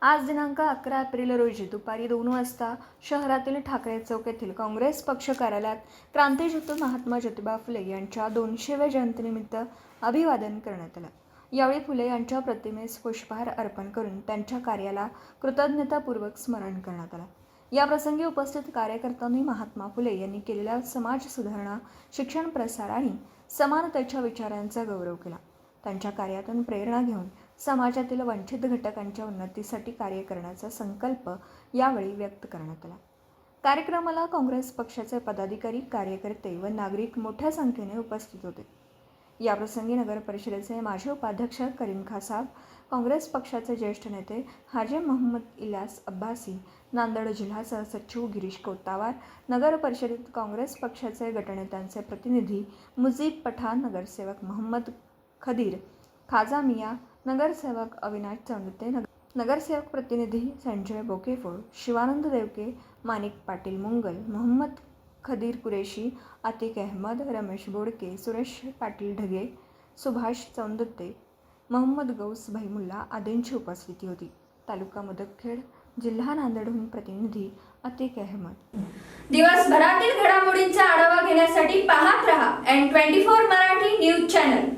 आज दिनांक 11 एप्रिल रोजी दुपारी 2 वाजता शहरातील ठाकरे चौक येथील काँग्रेस पक्ष कार्यालयात क्रांतीज्योती महात्मा ज्योतिबा फुले यांच्या 200व्या जयंतीनिमित्त अभिवादन करण्यात आलं। यावेळी फुले यांच्या प्रतिमेस पुष्पहार अर्पण करून त्यांच्या कार्याला कृतज्ञतापूर्वक स्मरण करण्यात आलं। या प्रसंगी उपस्थित कार्यकर्त्यांनी महात्मा फुले यांनी केलेल्या समाज सुधारणा, शिक्षण प्रसार आणि समानतेच्या विचारांचा गौरव केला। त्यांच्या कार्यातून प्रेरणा घेऊन समाजातील वंचित घटकांच्या उन्नतीसाठी कार्य करण्याचा संकल्प यावेळी व्यक्त करण्यात आला। कार्यक्रमाला काँग्रेस पक्षाचे पदाधिकारी, कार्यकर्ते व नागरिक मोठ्या संख्येने उपस्थित होते। याप्रसंगी नगर परिषदेचे माजी उपाध्यक्ष करीम खान साहेब, काँग्रेस पक्षाचे ज्येष्ठ नेते हाजी मोहम्मद इलियास अब्बासी, नांदेड जिल्हा सहसचिव गिरीश कोतावार, नगर परिषदेत काँग्रेस पक्षाचे गटनेत्यांचे प्रतिनिधी मुजीब पठाण, नगरसेवक मोहम्मद खदीर, खाजा मिया, नगरसेवक अविनाश चौंदते, नगरसेवक प्रतिनिधी संजय बोकेफोड, शिवानंद देवके, माणिक पाटील मुंगल, मोहम्मद खदीर कुरेशी, आतिक अहमद, रमेश बोडके, सुरेश पाटील ढगे, सुभाष चौंदते, मोहम्मद गौस भैमुल्ला आदींची उपस्थिती होती। तालुका मुदखेड, जिल्हा नांदेडहून प्रतिनिधी आतिक अहमद। दिवसभरातील घडामोडींचा आढावा घेण्यासाठी पाहत रहा N24 मराठी न्यूज चॅनल।